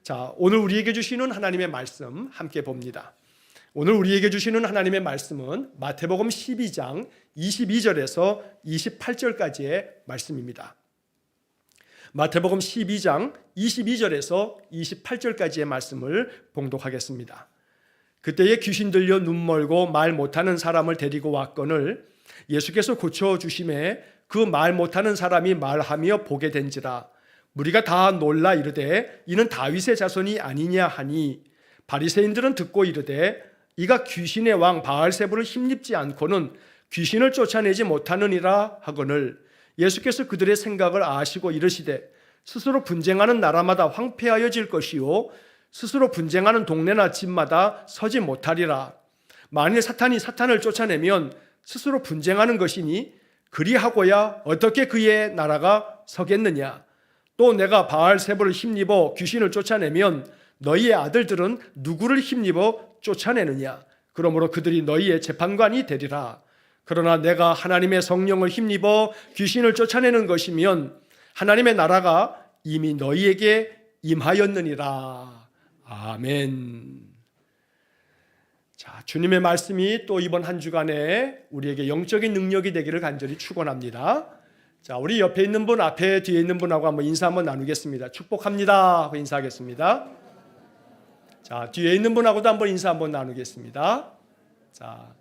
자, 오늘 우리에게 주시는 하나님의 말씀 함께 봅니다. 오늘 우리에게 주시는 하나님의 말씀은 마태복음 12장 22절에서 28절까지의 말씀입니다. 마태복음 12장 22절에서 28절까지의 말씀을 봉독하겠습니다. 그때에 귀신 들려 눈 멀고 말 못하는 사람을 데리고 왔거늘 예수께서 고쳐주심에 그 말 못하는 사람이 말하며 보게 된지라. 무리가 다 놀라 이르되 이는 다윗의 자손이 아니냐 하니 바리새인들은 듣고 이르되 이가 귀신의 왕 바알세불을 힘입지 않고는 귀신을 쫓아내지 못하느니라 하거늘 예수께서 그들의 생각을 아시고 이르시되 스스로 분쟁하는 나라마다 황폐하여질 것이요 스스로 분쟁하는 동네나 집마다 서지 못하리라. 만일 사탄이 사탄을 쫓아내면 스스로 분쟁하는 것이니 그리하고야 어떻게 그의 나라가 서겠느냐. 또 내가 바알세불을 힘입어 귀신을 쫓아내면 너희의 아들들은 누구를 힘입어 쫓아내느냐. 그러므로 그들이 너희의 재판관이 되리라. 그러나 내가 하나님의 성령을 힘입어 귀신을 쫓아내는 것이면 하나님의 나라가 이미 너희에게 임하였느니라. 아멘. 자, 주님의 말씀이 또 이번 한 주간에 우리에게 영적인 능력이 되기를 간절히 축원합니다. 자, 우리 옆에 있는 분, 앞에 뒤에 있는 분하고 한번 인사 한번 나누겠습니다. 축복합니다 하고 인사하겠습니다. 자, 뒤에 있는 분하고도 한번 인사 한번 나누겠습니다. 자,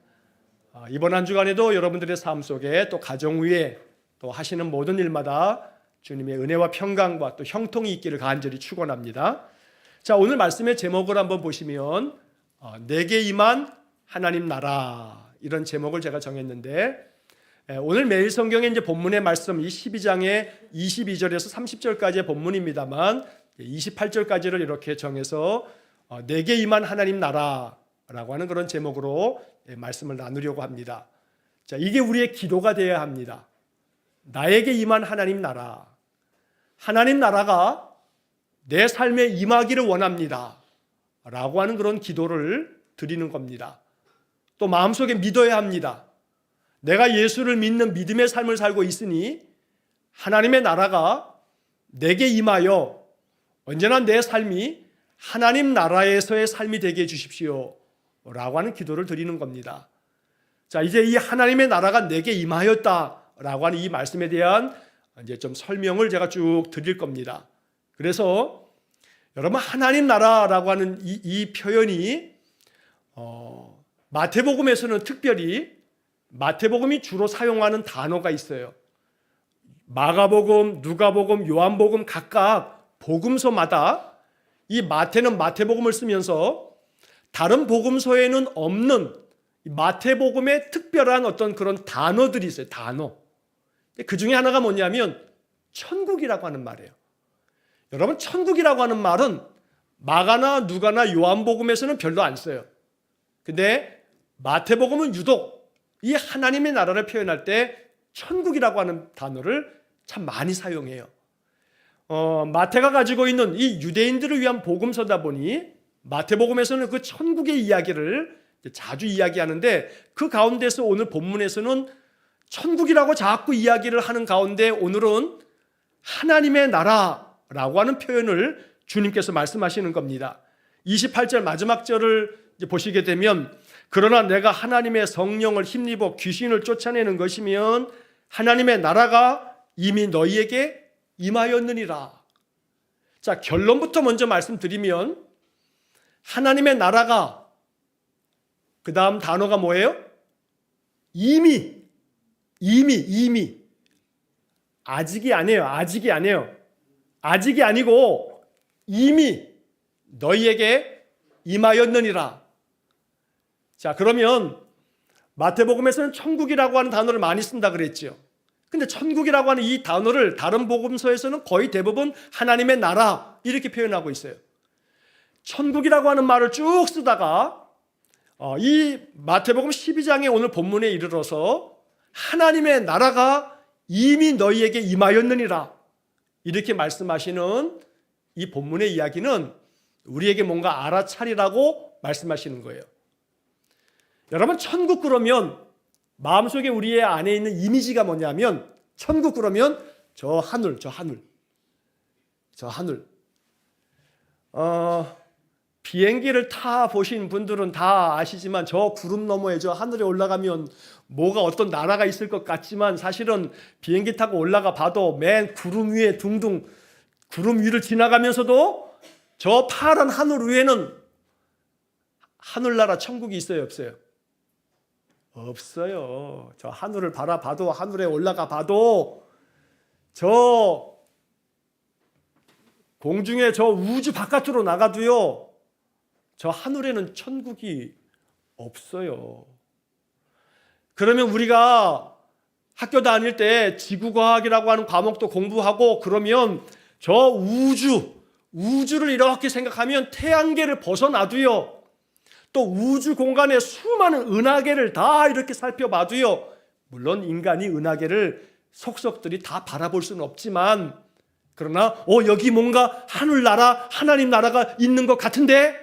이번 한 주간에도 여러분들의 삶 속에 또 가정 위에 또 하시는 모든 일마다 주님의 은혜와 평강과 또 형통이 있기를 간절히 축원합니다. 자, 오늘 말씀의 제목을 한번 보시면 내게 임한 하나님 나라, 이런 제목을 제가 정했는데 오늘 매일 성경의 이제 본문의 말씀 이 12장의 22절에서 30절까지의 본문입니다만 28절까지를 이렇게 정해서 내게 임한 하나님 나라라고 하는 그런 제목으로 말씀을 나누려고 합니다. 자, 이게 우리의 기도가 되어야 합니다. 나에게 임한 하나님 나라, 하나님 나라가 내 삶에 임하기를 원합니다 라고 하는 그런 기도를 드리는 겁니다. 또 마음속에 믿어야 합니다. 내가 예수를 믿는 믿음의 삶을 살고 있으니 하나님의 나라가 내게 임하여 언제나 내 삶이 하나님 나라에서의 삶이 되게 해주십시오 라고 하는 기도를 드리는 겁니다. 자, 이제 이 하나님의 나라가 내게 임하였다라고 하는 이 말씀에 대한 이제 좀 설명을 제가 쭉 드릴 겁니다. 그래서 여러분, 하나님 나라라고 하는 이 표현이 마태복음에서는 특별히 마태복음이 주로 사용하는 단어가 있어요. 마가복음, 누가복음, 요한복음 각각 복음서마다 이 마태는 마태복음을 쓰면서 다른 복음서에는 없는 마태복음의 특별한 어떤 그런 단어들이 있어요. 단어. 그 중에 하나가 뭐냐면 천국이라고 하는 말이에요. 여러분, 천국이라고 하는 말은 마가나 누가나 요한복음에서는 별로 안 써요. 근데 마태복음은 유독 이 하나님의 나라를 표현할 때 천국이라고 하는 단어를 참 많이 사용해요. 마태가 가지고 있는 이 유대인들을 위한 복음서다 보니 마태복음에서는 그 천국의 이야기를 자주 이야기하는데 그 가운데서 오늘 본문에서는 천국이라고 자꾸 이야기를 하는 가운데 오늘은 하나님의 나라라고 하는 표현을 주님께서 말씀하시는 겁니다. 28절 마지막 절을 보시게 되면 그러나 내가 하나님의 성령을 힘입어 귀신을 쫓아내는 것이면 하나님의 나라가 이미 너희에게 임하였느니라. 자, 결론부터 먼저 말씀드리면 하나님의 나라가 그 다음 단어가 뭐예요? 이미 아직이 아니에요. 아직이 아니고 이미 너희에게 임하였느니라. 자, 그러면 마태복음에서는 천국이라고 하는 단어를 많이 쓴다 그랬죠. 근데 천국이라고 하는 이 단어를 다른 복음서에서는 거의 대부분 하나님의 나라 이렇게 표현하고 있어요. 천국이라고 하는 말을 쭉 쓰다가 이 마태복음 12장의 오늘 본문에 이르러서 하나님의 나라가 이미 너희에게 임하였느니라 이렇게 말씀하시는 이 본문의 이야기는 우리에게 뭔가 알아차리라고 말씀하시는 거예요. 여러분, 천국 그러면 마음속에 우리의 안에 있는 이미지가 뭐냐면 천국 그러면 저 하늘 비행기를 타 보신 분들은 다 아시지만 저 구름 너머에 저 하늘에 올라가면 뭐가 어떤 나라가 있을 것 같지만 사실은 비행기 타고 올라가 봐도 맨 구름 위에 둥둥 구름 위를 지나가면서도 저 파란 하늘 위에는 하늘나라 천국이 있어요, 없어요? 없어요. 저 하늘을 바라봐도 하늘에 올라가 봐도 저 공중에 저 우주 바깥으로 나가도요. 저 하늘에는 천국이 없어요. 그러면 우리가 학교 다닐 때 지구과학이라고 하는 과목도 공부하고 그러면 저 우주를 이렇게 생각하면 태양계를 벗어나도요. 또 우주 공간의 수많은 은하계를 다 이렇게 살펴봐도요. 물론 인간이 은하계를 속속들이 다 바라볼 수는 없지만 그러나 여기 뭔가 하늘나라 하나님 나라가 있는 것 같은데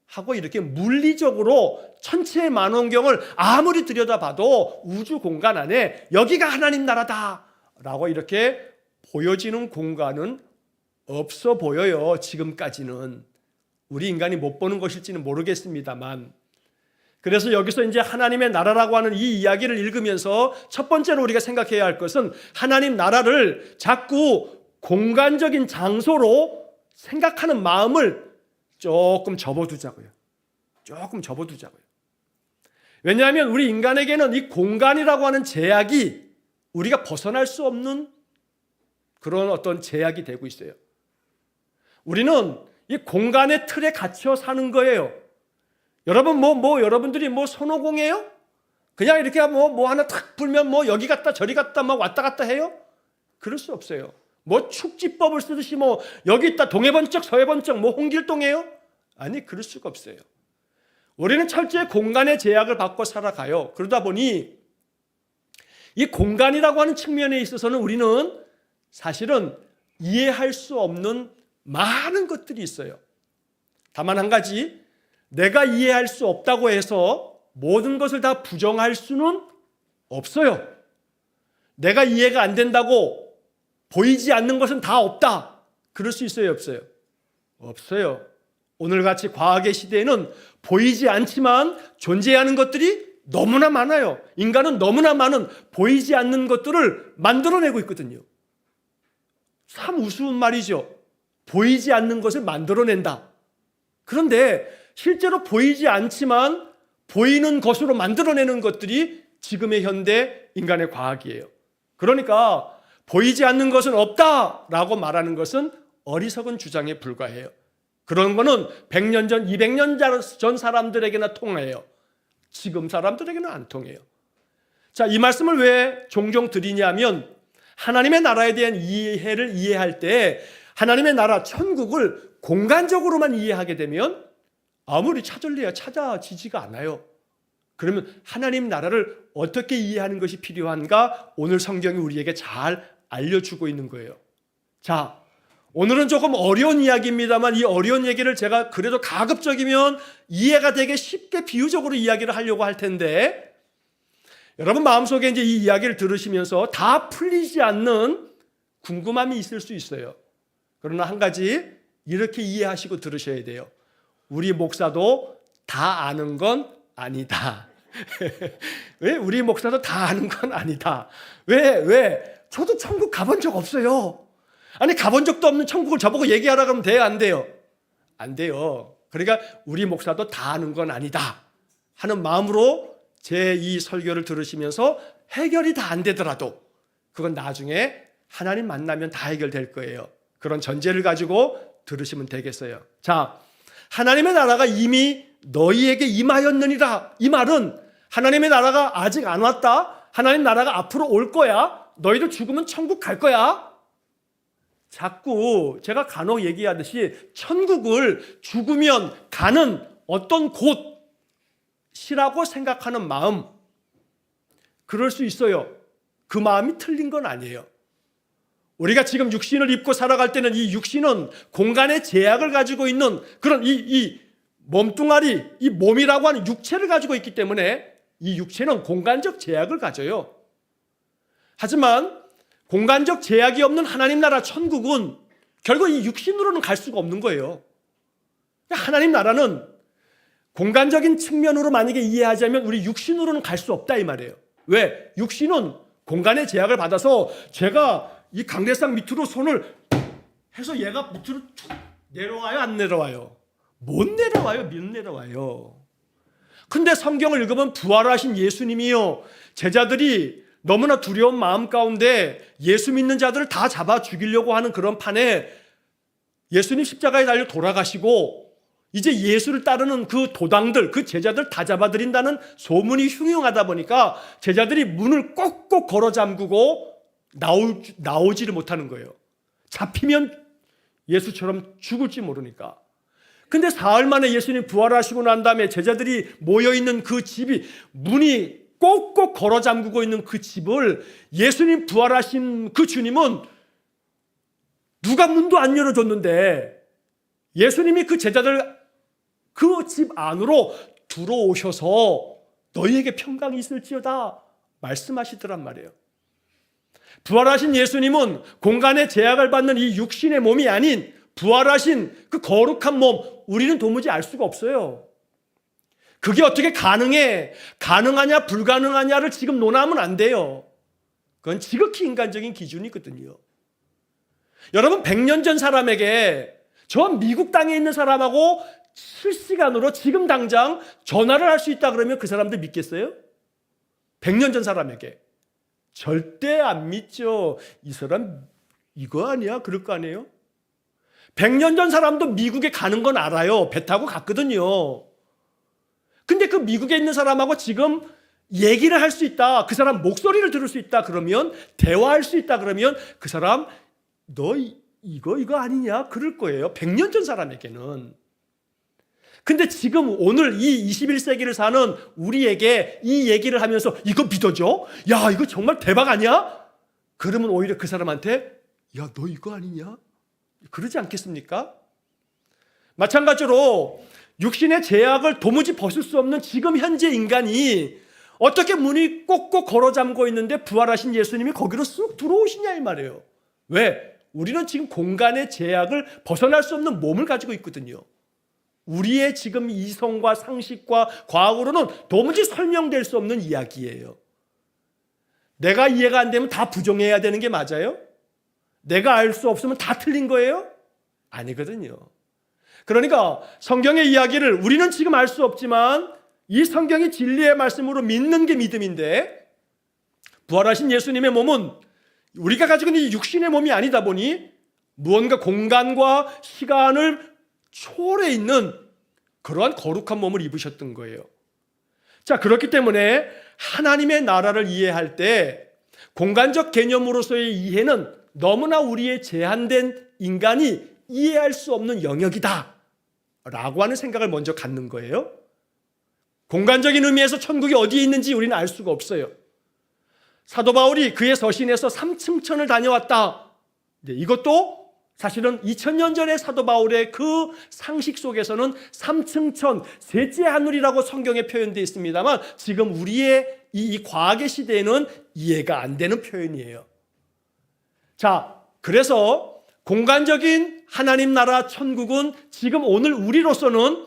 하고 이렇게 물리적으로 천체 만원경을 아무리 들여다봐도 우주 공간 안에 여기가 하나님 나라다 라고 이렇게 보여지는 공간은 없어 보여요. 지금까지는 우리 인간이 못 보는 것일지는 모르겠습니다만 그래서 여기서 이제 하나님의 나라라고 하는 이 이야기를 읽으면서 첫 번째로 우리가 생각해야 할 것은 하나님 나라를 자꾸 공간적인 장소로 생각하는 마음을 조금 접어두자고요. 왜냐하면 우리 인간에게는 이 공간이라고 하는 제약이 우리가 벗어날 수 없는 그런 어떤 제약이 되고 있어요. 우리는 이 공간의 틀에 갇혀 사는 거예요. 여러분 여러분들이 손오공이에요? 그냥 이렇게 뭐 하나 탁 불면 여기 갔다 저리 갔다 막 왔다 갔다 해요? 그럴 수 없어요. 축지법을 쓰듯이 여기 있다 동해 번쩍 서해 번쩍 홍길동이에요? 아니 그럴 수가 없어요. 우리는 철저히 공간의 제약을 받고 살아가요. 그러다 보니 이 공간이라고 하는 측면에 있어서는 우리는 사실은 이해할 수 없는 많은 것들이 있어요. 다만 한 가지, 내가 이해할 수 없다고 해서 모든 것을 다 부정할 수는 없어요. 내가 이해가 안 된다고 보이지 않는 것은 다 없다. 그럴 수 있어요, 없어요? 없어요. 오늘같이 과학의 시대에는 보이지 않지만 존재하는 것들이 너무나 많아요. 인간은 너무나 많은 보이지 않는 것들을 만들어내고 있거든요. 참 우스운 말이죠. 보이지 않는 것을 만들어낸다. 그런데 실제로 보이지 않지만 보이는 것으로 만들어내는 것들이 지금의 현대 인간의 과학이에요. 그러니까 보이지 않는 것은 없다라고 말하는 것은 어리석은 주장에 불과해요. 그런 거는 100년 전, 200년 전 사람들에게나 통해요. 지금 사람들에게는 안 통해요. 자, 이 말씀을 왜 종종 드리냐면 하나님의 나라에 대한 이해를 이해할 때 하나님의 나라, 천국을 공간적으로만 이해하게 되면 아무리 찾을래야 찾아지지가 않아요. 그러면 하나님 나라를 어떻게 이해하는 것이 필요한가? 오늘 성경이 우리에게 잘 알려주고 있는 거예요. 자, 오늘은 조금 어려운 이야기입니다만 이 어려운 얘기를 제가 그래도 가급적이면 이해가 되게 쉽게 비유적으로 이야기를 하려고 할 텐데 여러분 마음속에 이제 이 이야기를 들으시면서 다 풀리지 않는 궁금함이 있을 수 있어요. 그러나 한 가지 이렇게 이해하시고 들으셔야 돼요. 우리 목사도 다 아는 건 아니다. 왜? 우리 목사도 다 아는 건 아니다. 왜? 저도 천국 가본 적 없어요. 아니 가본 적도 없는 천국을 저보고 얘기하라 그러면 돼요? 안 돼요? 안 돼요. 그러니까 우리 목사도 다 아는 건 아니다 하는 마음으로 제 이 설교를 들으시면서 해결이 다 안 되더라도 그건 나중에 하나님 만나면 다 해결될 거예요. 그런 전제를 가지고 들으시면 되겠어요. 자, 하나님의 나라가 이미 너희에게 임하였느니라. 이 말은 하나님의 나라가 아직 안 왔다. 하나님 나라가 앞으로 올 거야. 너희도 죽으면 천국 갈 거야. 자꾸 제가 간혹 얘기하듯이 천국을 죽으면 가는 어떤 곳이라고 생각하는 마음, 그럴 수 있어요. 그 마음이 틀린 건 아니에요. 우리가 지금 육신을 입고 살아갈 때는 이 육신은 공간의 제약을 가지고 있는 그런 이 몸뚱아리, 이 몸이라고 하는 육체를 가지고 있기 때문에 이 육체는 공간적 제약을 가져요. 하지만 공간적 제약이 없는 하나님 나라 천국은 결국 이 육신으로는 갈 수가 없는 거예요. 하나님 나라는 공간적인 측면으로 만약에 이해하자면 우리 육신으로는 갈 수 없다 이 말이에요. 왜? 육신은 공간의 제약을 받아서 제가 이 강대상 밑으로 손을 해서 얘가 밑으로 툭 내려와요, 안 내려와요? 못 내려와요, 못 내려와요. 근데 성경을 읽으면 부활하신 예수님이요, 제자들이 너무나 두려운 마음 가운데 예수 믿는 자들을 다 잡아 죽이려고 하는 그런 판에 예수님 십자가에 달려 돌아가시고 이제 예수를 따르는 그 도당들, 그 제자들 다 잡아들인다는 소문이 흉흉하다 보니까 제자들이 문을 꼭꼭 걸어 잠그고 나오지를 못하는 거예요. 잡히면 예수처럼 죽을지 모르니까. 근데 사흘 만에 예수님 부활하시고 난 다음에 제자들이 모여있는 그 집이 문이 꼭꼭 걸어 잠그고 있는 그 집을 예수님 부활하신 그 주님은 누가 문도 안 열어줬는데 예수님이 그 제자들 그 집 안으로 들어오셔서 너희에게 평강이 있을지어다 말씀하시더란 말이에요. 부활하신 예수님은 공간의 제약을 받는 이 육신의 몸이 아닌 부활하신 그 거룩한 몸, 우리는 도무지 알 수가 없어요. 그게 어떻게 가능하냐 불가능하냐를 지금 논하면 안 돼요. 그건 지극히 인간적인 기준이거든요. 여러분, 100년 전 사람에게 저 미국 땅에 있는 사람하고 실시간으로 지금 당장 전화를 할 수 있다 그러면 그 사람들 믿겠어요? 100년 전 사람에게 절대 안 믿죠. 이 사람 이거 아니야? 그럴 거 아니에요? 100년 전 사람도 미국에 가는 건 알아요. 배 타고 갔거든요. 근데 그 미국에 있는 사람하고 지금 얘기를 할 수 있다, 그 사람 목소리를 들을 수 있다 그러면, 대화할 수 있다 그러면 그 사람 너 이거 아니냐? 그럴 거예요. 100년 전 사람에게는. 근데 지금 오늘 이 21세기를 사는 우리에게 이 얘기를 하면서 이거 믿어져? 야, 이거 정말 대박 아니야? 그러면 오히려 그 사람한테 야, 너 이거 아니냐? 그러지 않겠습니까? 마찬가지로 육신의 제약을 도무지 벗을 수 없는 지금 현재 인간이 어떻게 문이 꼭꼭 걸어 잠고 있는데 부활하신 예수님이 거기로 쑥 들어오시냐 이 말이에요. 왜? 우리는 지금 공간의 제약을 벗어날 수 없는 몸을 가지고 있거든요. 우리의 지금 이성과 상식과 과학으로는 도무지 설명될 수 없는 이야기예요. 내가 이해가 안 되면 다 부정해야 되는 게 맞아요? 내가 알 수 없으면 다 틀린 거예요? 아니거든요. 그러니까 성경의 이야기를 우리는 지금 알 수 없지만 이 성경이 진리의 말씀으로 믿는 게 믿음인데, 부활하신 예수님의 몸은 우리가 가지고 있는 이 육신의 몸이 아니다 보니 무언가 공간과 시간을 초월해 있는 그러한 거룩한 몸을 입으셨던 거예요. 자, 그렇기 때문에 하나님의 나라를 이해할 때 공간적 개념으로서의 이해는 너무나 우리의 제한된 인간이 이해할 수 없는 영역이다 라고 하는 생각을 먼저 갖는 거예요. 공간적인 의미에서 천국이 어디에 있는지 우리는 알 수가 없어요. 사도 바울이 그의 서신에서 삼층천을 다녀왔다. 이것도 사실은 2000년 전의 사도 바울의 그 상식 속에서는 삼층천, 셋째 하늘이라고 성경에 표현되어 있습니다만 지금 우리의 이 과학의 시대에는 이해가 안 되는 표현이에요. 자, 그래서 공간적인 하나님 나라 천국은 지금 오늘 우리로서는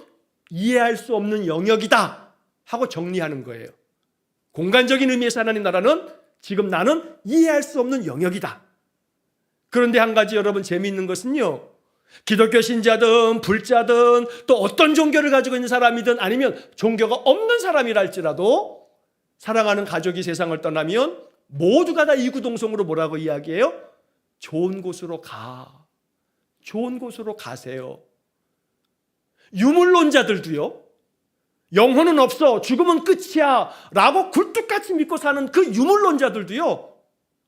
이해할 수 없는 영역이다 하고 정리하는 거예요. 공간적인 의미에서 하나님 나라는 지금 나는 이해할 수 없는 영역이다. 그런데 한 가지 여러분 재미있는 것은요, 기독교 신자든 불자든 또 어떤 종교를 가지고 있는 사람이든 아니면 종교가 없는 사람이라 할지라도 사랑하는 가족이 세상을 떠나면 모두가 다 이구동성으로 뭐라고 이야기해요? 좋은 곳으로 가. 좋은 곳으로 가세요. 유물론자들도요, 영혼은 없어, 죽으면 끝이야 라고 굴뚝같이 믿고 사는 그 유물론자들도요,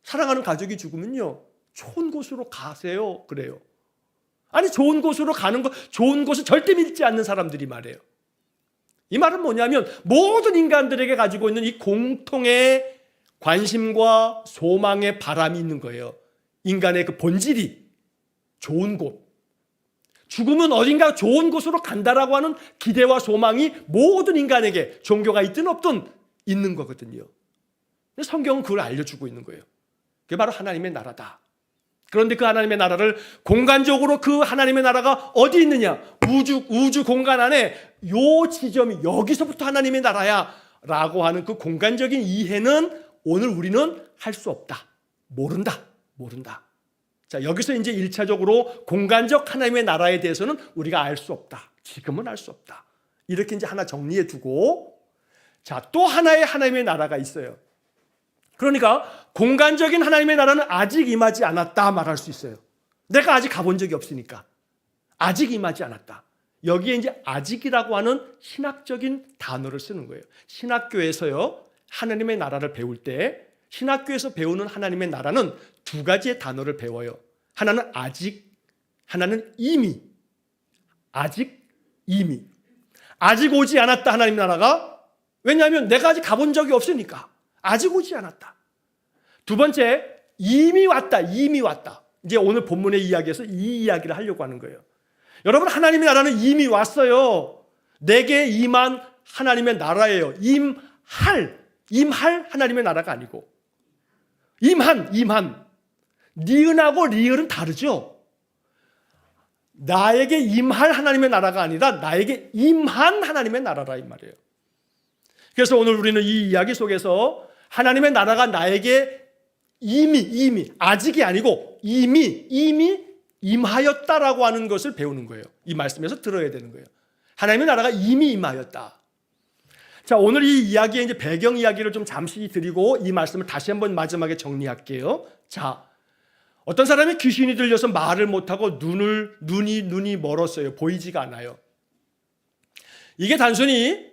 사랑하는 가족이 죽으면요 좋은 곳으로 가세요 그래요. 아니, 좋은 곳으로 가는 거, 좋은 곳을 절대 믿지 않는 사람들이 말해요. 이 말은 뭐냐면 모든 인간들에게 가지고 있는 이 공통의 관심과 소망의 바람이 있는 거예요. 인간의 그 본질이 좋은 곳, 죽으면 어딘가 좋은 곳으로 간다라고 하는 기대와 소망이 모든 인간에게 종교가 있든 없든 있는 거거든요. 근데 성경은 그걸 알려주고 있는 거예요. 그게 바로 하나님의 나라다. 그런데 그 하나님의 나라를 공간적으로 그 하나님의 나라가 어디 있느냐? 우주 공간 안에 요 지점이 여기서부터 하나님의 나라야 라고 하는 그 공간적인 이해는 오늘 우리는 할 수 없다. 모른다. 자, 여기서 이제 1차적으로 공간적 하나님의 나라에 대해서는 우리가 알 수 없다. 지금은 알 수 없다. 이렇게 이제 하나 정리해 두고, 자, 또 하나의 하나님의 나라가 있어요. 그러니까 공간적인 하나님의 나라는 아직 임하지 않았다 말할 수 있어요. 내가 아직 가본 적이 없으니까. 아직 임하지 않았다. 여기에 이제 아직이라고 하는 신학적인 단어를 쓰는 거예요. 신학교에서요, 하나님의 나라를 배울 때 신학교에서 배우는 하나님의 나라는 두 가지의 단어를 배워요. 하나는 아직, 하나는 이미. 아직, 이미. 아직 오지 않았다, 하나님 나라가. 왜냐하면 내가 아직 가본 적이 없으니까. 아직 오지 않았다. 두 번째, 이미 왔다. 이제 오늘 본문의 이야기에서 이 이야기를 하려고 하는 거예요. 여러분, 하나님의 나라는 이미 왔어요. 내게 임한 하나님의 나라예요. 임할 하나님의 나라가 아니고. 임한. 니은하고 리을은 다르죠. 나에게 임할 하나님의 나라가 아니라 나에게 임한 하나님의 나라라 이 말이에요. 그래서 오늘 우리는 이 이야기 속에서 하나님의 나라가 나에게 이미 아직이 아니고 이미 임하였다라고 하는 것을 배우는 거예요. 이 말씀에서 들어야 되는 거예요. 하나님의 나라가 이미 임하였다. 자, 오늘 이 이야기의 이제 배경 이야기를 좀 잠시 드리고 이 말씀을 다시 한번 마지막에 정리할게요. 자, 어떤 사람이 귀신이 들려서 말을 못하고 눈이 멀었어요. 보이지가 않아요. 이게 단순히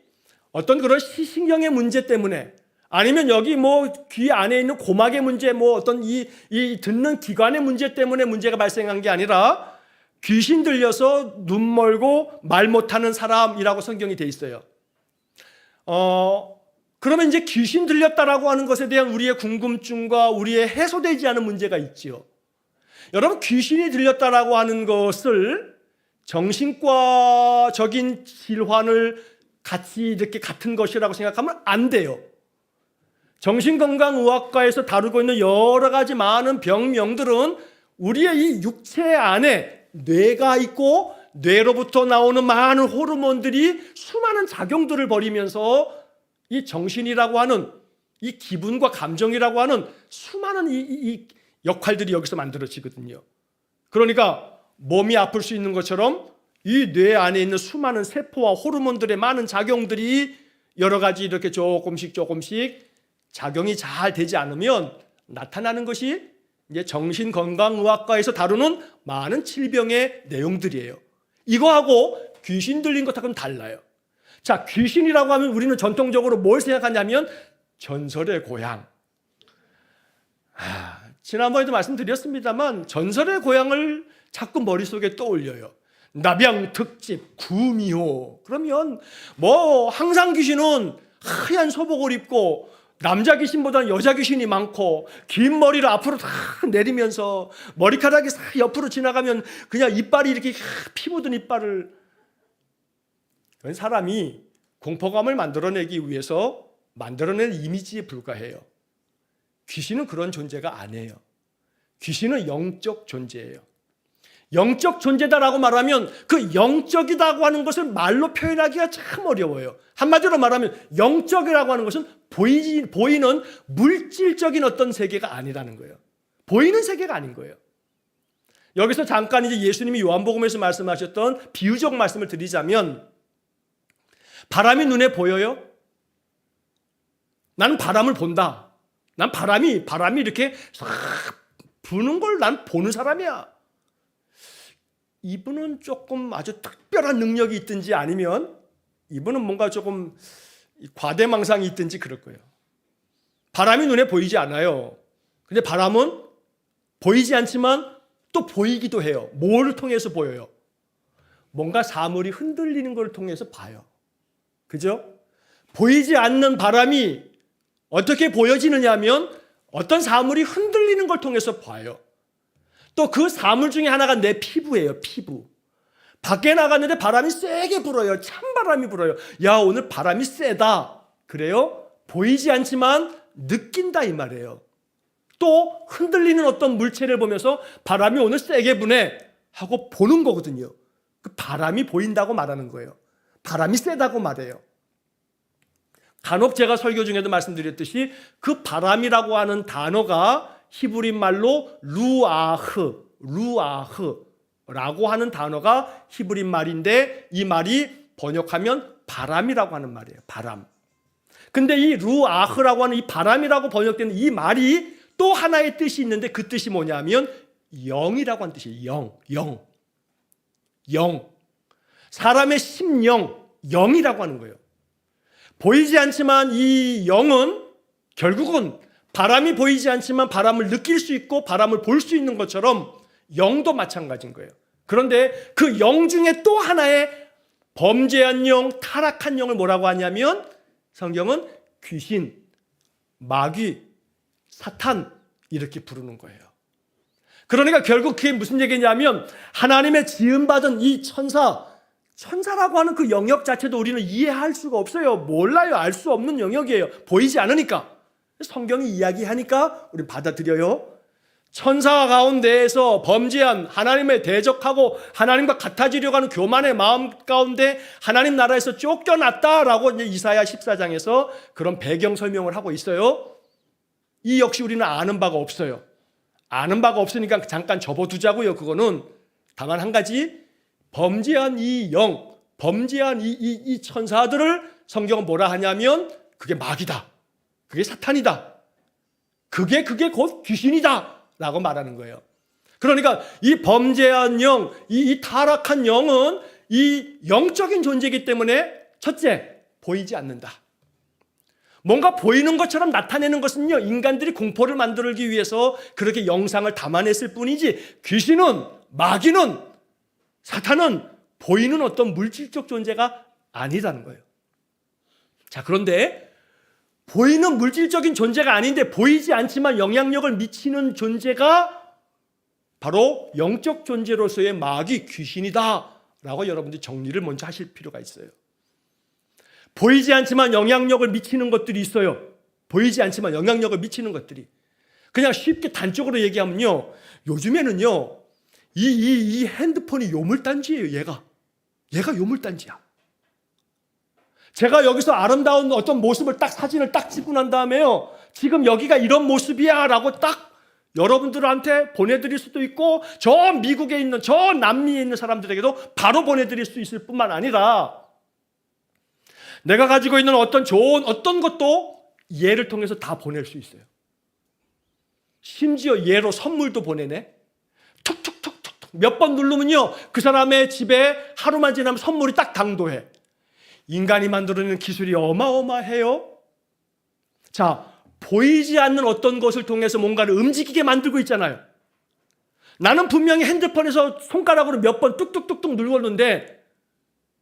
어떤 그런 시신경의 문제 때문에 아니면 여기 뭐 귀 안에 있는 고막의 문제, 뭐 어떤 이 듣는 기관의 문제 때문에 문제가 발생한 게 아니라 귀신 들려서 눈 멀고 말 못하는 사람이라고 성경이 돼 있어요. 그러면 이제 귀신 들렸다라고 하는 것에 대한 우리의 궁금증과 우리의 해소되지 않은 문제가 있지요. 여러분, 귀신이 들렸다라고 하는 것을 정신과적인 질환을 같이 이렇게 같은 것이라고 생각하면 안 돼요. 정신건강의학과에서 다루고 있는 여러 가지 많은 병명들은 우리의 이 육체 안에 뇌가 있고 뇌로부터 나오는 많은 호르몬들이 수많은 작용들을 벌이면서 이 정신이라고 하는 이 기분과 감정이라고 하는 수많은 이 역할들이 여기서 만들어지거든요. 그러니까 몸이 아플 수 있는 것처럼 이 뇌 안에 있는 수많은 세포와 호르몬들의 많은 작용들이 여러 가지 이렇게 조금씩 작용이 잘 되지 않으면 나타나는 것이 이제 정신건강의학과에서 다루는 많은 질병의 내용들이에요. 이거하고 귀신 들린 것하고는 달라요. 자, 귀신이라고 하면 우리는 전통적으로 뭘 생각하냐면 전설의 고향. 지난번에도 말씀드렸습니다만 전설의 고향을 자꾸 머릿속에 떠올려요. 남양 특집 구미호. 그러면 뭐 항상 귀신은 하얀 소복을 입고 남자 귀신보다는 여자 귀신이 많고 긴 머리를 앞으로 다 내리면서 머리카락이 싹 옆으로 지나가면 그냥 이빨이 이렇게 피 묻은 이빨을, 그건 사람이 공포감을 만들어내기 위해서 만들어낸 이미지에 불과해요. 귀신은 그런 존재가 아니에요. 귀신은 영적 존재예요. 영적 존재다라고 말하면 그 영적이라고 하는 것을 말로 표현하기가 참 어려워요. 한마디로 말하면 영적이라고 하는 것은 보이는 물질적인 어떤 세계가 아니라는 거예요. 보이는 세계가 아닌 거예요. 여기서 잠깐 이제 예수님이 요한복음에서 말씀하셨던 비유적 말씀을 드리자면, 바람이 눈에 보여요? 나는 바람을 본다. 난 바람이 이렇게 싹 부는 걸 난 보는 사람이야. 이분은 조금 아주 특별한 능력이 있든지 아니면 이분은 뭔가 조금 과대망상이 있든지 그럴 거예요. 바람이 눈에 보이지 않아요. 근데 바람은 보이지 않지만 또 보이기도 해요. 뭐를 통해서 보여요? 뭔가 사물이 흔들리는 걸 통해서 봐요. 그죠? 보이지 않는 바람이 어떻게 보여지느냐 하면 어떤 사물이 흔들리는 걸 통해서 봐요. 또 그 사물 중에 하나가 내 피부예요. 피부. 밖에 나갔는데 바람이 세게 불어요. 찬바람이 불어요. 야, 오늘 바람이 세다. 그래요? 보이지 않지만 느낀다 이 말이에요. 또 흔들리는 어떤 물체를 보면서 바람이 오늘 세게 부네 하고 보는 거거든요. 그 바람이 보인다고 말하는 거예요. 바람이 세다고 말해요. 간혹 제가 설교 중에도 말씀드렸듯이 그 바람이라고 하는 단어가 히브리 말로 루아흐라고 하는 단어가 히브리 말인데 이 말이 번역하면 바람이라고 하는 말이에요. 바람. 근데 이 루아흐라고 하는 이 바람이라고 번역되는 이 말이 또 하나의 뜻이 있는데 그 뜻이 뭐냐면 영이라고 하는 뜻이에요. 영. 사람의 심령, 영이라고 하는 거예요. 보이지 않지만 이 영은 결국은 바람이 보이지 않지만 바람을 느낄 수 있고 바람을 볼 수 있는 것처럼 영도 마찬가지인 거예요. 그런데 그 영 중에 또 하나의 범죄한 영, 타락한 영을 뭐라고 하냐면 성경은 귀신, 마귀, 사탄 이렇게 부르는 거예요. 그러니까 결국 그게 무슨 얘기냐면 하나님의 지음받은 이 천사라고 하는 그 영역 자체도 우리는 이해할 수가 없어요. 몰라요. 알 수 없는 영역이에요. 보이지 않으니까. 성경이 이야기하니까 우리 받아들여요. 천사 가운데에서 범죄한 하나님의 대적하고 하나님과 같아지려고 하는 교만의 마음 가운데 하나님 나라에서 쫓겨났다라고 이제 이사야 14장에서 그런 배경 설명을 하고 있어요. 이 역시 우리는 아는 바가 없어요. 아는 바가 없으니까 잠깐 접어두자고요. 그거는 다만 한 가지 범죄한 이 영, 범죄한 이 천사들을 성경은 뭐라 하냐면 그게 마귀다. 그게 사탄이다. 그게 곧 귀신이다. 라고 말하는 거예요. 그러니까 이 범죄한 영, 이 타락한 영은 이 영적인 존재이기 때문에 첫째, 보이지 않는다. 뭔가 보이는 것처럼 나타내는 것은요, 인간들이 공포를 만들기 위해서 그렇게 영상을 담아냈을 뿐이지 귀신은, 마귀는, 사탄은 보이는 어떤 물질적 존재가 아니라는 거예요. 자, 그런데 보이는 물질적인 존재가 아닌데 보이지 않지만 영향력을 미치는 존재가 바로 영적 존재로서의 마귀, 귀신이다 라고 여러분들이 정리를 먼저 하실 필요가 있어요. 보이지 않지만 영향력을 미치는 것들이 있어요. 보이지 않지만 영향력을 미치는 것들이. 그냥 쉽게 단적으로 얘기하면요, 요즘에는요 이 핸드폰이 요물단지예요. 얘가 요물단지야. 제가 여기서 아름다운 어떤 모습을 딱 사진을 딱 찍고 난 다음에요, 지금 여기가 이런 모습이야 라고 딱 여러분들한테 보내드릴 수도 있고 저 미국에 있는 저 남미에 있는 사람들에게도 바로 보내드릴 수 있을 뿐만 아니라 내가 가지고 있는 어떤 좋은 어떤 것도 얘를 통해서 다 보낼 수 있어요. 심지어 얘로 선물도 보내네. 툭툭툭툭 몇 번 누르면요 그 사람의 집에 하루만 지나면 선물이 딱 당도해. 인간이 만들어내는 기술이 어마어마해요. 자, 보이지 않는 어떤 것을 통해서 뭔가를 움직이게 만들고 있잖아요. 나는 분명히 핸드폰에서 손가락으로 몇 번 뚝뚝뚝뚝 눌렀는데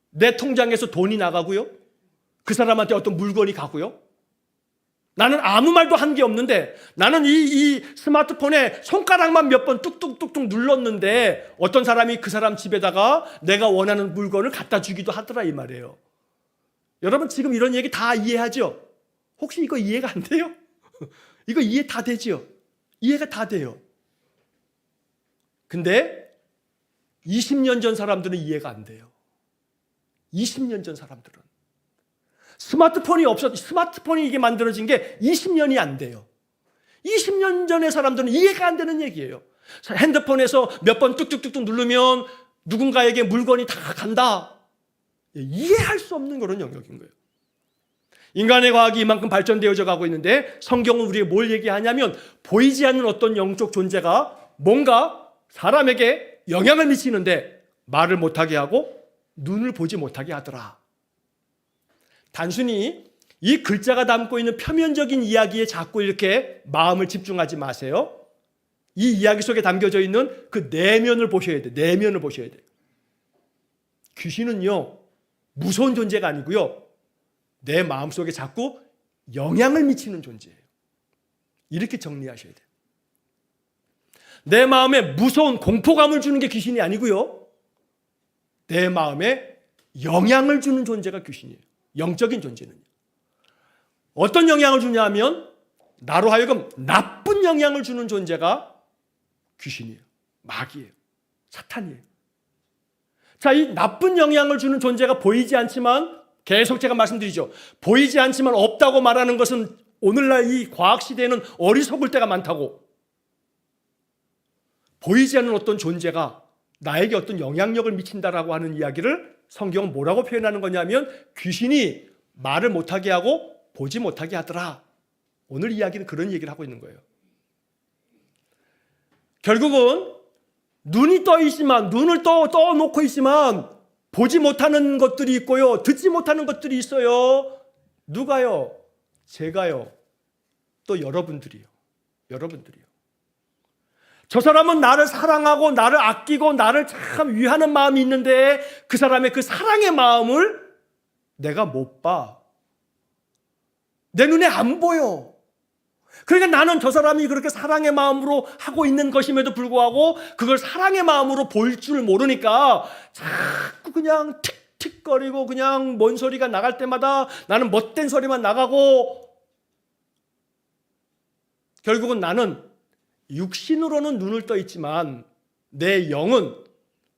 내 통장에서 돈이 나가고요, 그 사람한테 어떤 물건이 가고요. 나는 아무 말도 한 게 없는데 나는 이 스마트폰에 손가락만 몇 번 뚝뚝뚝뚝 눌렀는데 어떤 사람이 그 사람 집에다가 내가 원하는 물건을 갖다 주기도 하더라 이 말이에요. 여러분 지금 이런 얘기 다 이해하죠? 혹시 이거 이해가 안 돼요? 이거 이해 다 되죠? 이해가 다 돼요. 근데 20년 전 사람들은 이해가 안 돼요. 20년 전 사람들은. 스마트폰이 이게 만들어진 게 20년이 안 돼요. 20년 전의 사람들은 이해가 안 되는 얘기예요. 핸드폰에서 몇 번 뚝뚝뚝뚝 누르면 누군가에게 물건이 다 간다. 이해할 수 없는 그런 영역인 거예요. 인간의 과학이 이만큼 발전되어져 가고 있는데 성경은 우리에게 뭘 얘기하냐면 보이지 않는 어떤 영적 존재가 뭔가 사람에게 영향을 미치는데 말을 못하게 하고 눈을 보지 못하게 하더라. 단순히 이 글자가 담고 있는 표면적인 이야기에 자꾸 이렇게 마음을 집중하지 마세요. 이 이야기 속에 담겨져 있는 그 내면을 보셔야 돼요. 내면을 보셔야 돼요. 귀신은요 무서운 존재가 아니고요, 내 마음속에 자꾸 영향을 미치는 존재예요. 이렇게 정리하셔야 돼요. 내 마음에 무서운 공포감을 주는 게 귀신이 아니고요, 내 마음에 영향을 주는 존재가 귀신이에요. 영적인 존재는요. 어떤 영향을 주냐 하면 나로 하여금 나쁜 영향을 주는 존재가 귀신이에요. 마귀예요. 사탄이에요. 자, 이 나쁜 영향을 주는 존재가 보이지 않지만, 계속 제가 말씀드리죠. 보이지 않지만 없다고 말하는 것은 오늘날 이 과학시대에는 어리석을 때가 많다고. 보이지 않는 어떤 존재가 나에게 어떤 영향력을 미친다라고 하는 이야기를 성경은 뭐라고 표현하는 거냐면, 귀신이 말을 못하게 하고 보지 못하게 하더라. 오늘 이야기는 그런 얘기를 하고 있는 거예요. 결국은 눈이 떠 있지만, 눈을 떠놓고 있지만 보지 못하는 것들이 있고요, 듣지 못하는 것들이 있어요. 누가요? 제가요. 또 여러분들이요. 저 사람은 나를 사랑하고 나를 아끼고 나를 참 위하는 마음이 있는데 그 사람의 그 사랑의 마음을 내가 못 봐. 내 눈에 안 보여. 그러니까 나는 저 사람이 그렇게 사랑의 마음으로 하고 있는 것임에도 불구하고 그걸 사랑의 마음으로 볼 줄 모르니까 자꾸 그냥 틱틱거리고 그냥 뭔 소리가 나갈 때마다 나는 멋된 소리만 나가고, 결국은 나는 육신으로는 눈을 떠 있지만 내 영은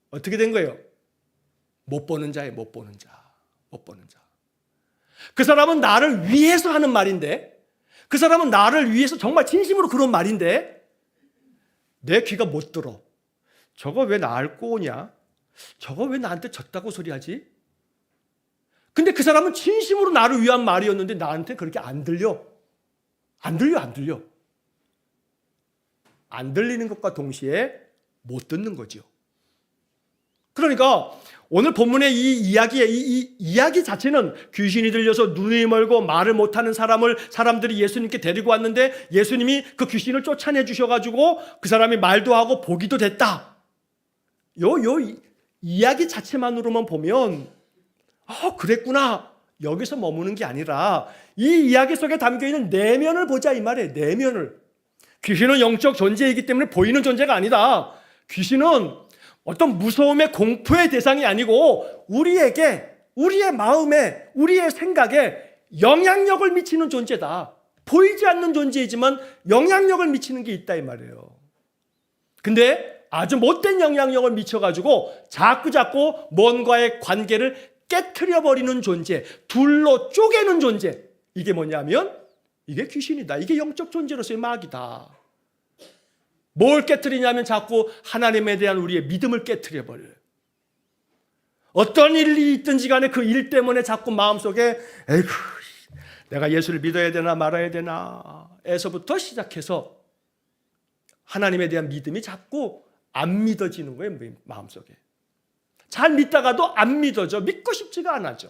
어떻게 된 거예요? 못 보는 자예요. 못 보는 자. 그 사람은 나를 위해서 하는 말인데, 그 사람은 나를 위해서 정말 진심으로 그런 말인데 내 귀가 못 들어. 저거 왜 나를 꼬냐? 저거 왜 나한테 졌다고 소리하지? 근데 그 사람은 진심으로 나를 위한 말이었는데 나한테 그렇게 안 들려. 안 들리는 것과 동시에 못 듣는 거죠. 그러니까 오늘 본문의 이 이야기 자체는 귀신이 들려서 눈이 멀고 말을 못하는 사람들이 예수님께 데리고 왔는데 예수님이 그 귀신을 쫓아내 주셔가지고 그 사람이 말도 하고 보기도 됐다. 요 이야기 자체만으로만 보면 그랬구나. 여기서 머무는 게 아니라 이 이야기 속에 담겨있는 내면을 보자 이 말이에요. 내면을. 귀신은 영적 존재이기 때문에 보이는 존재가 아니다. 귀신은 어떤 무서움의 공포의 대상이 아니고 우리의 마음에, 우리의 생각에 영향력을 미치는 존재다. 보이지 않는 존재이지만 영향력을 미치는 게 있다 이 말이에요. 근데 아주 못된 영향력을 미쳐가지고 자꾸 뭔가의 관계를 깨트려버리는 존재, 둘로 쪼개는 존재. 이게 뭐냐면 이게 귀신이다. 이게 영적 존재로서의 마귀다. 뭘 깨트리냐면 자꾸 하나님에 대한 우리의 믿음을 깨트려버려요. 어떤 일이 있든지 간에 그 일 때문에 자꾸 마음속에 에이구, 내가 예수를 믿어야 되나 말아야 되나 에서부터 시작해서 하나님에 대한 믿음이 자꾸 안 믿어지는 거예요. 마음속에. 잘 믿다가도 안 믿어져. 믿고 싶지가 않아져.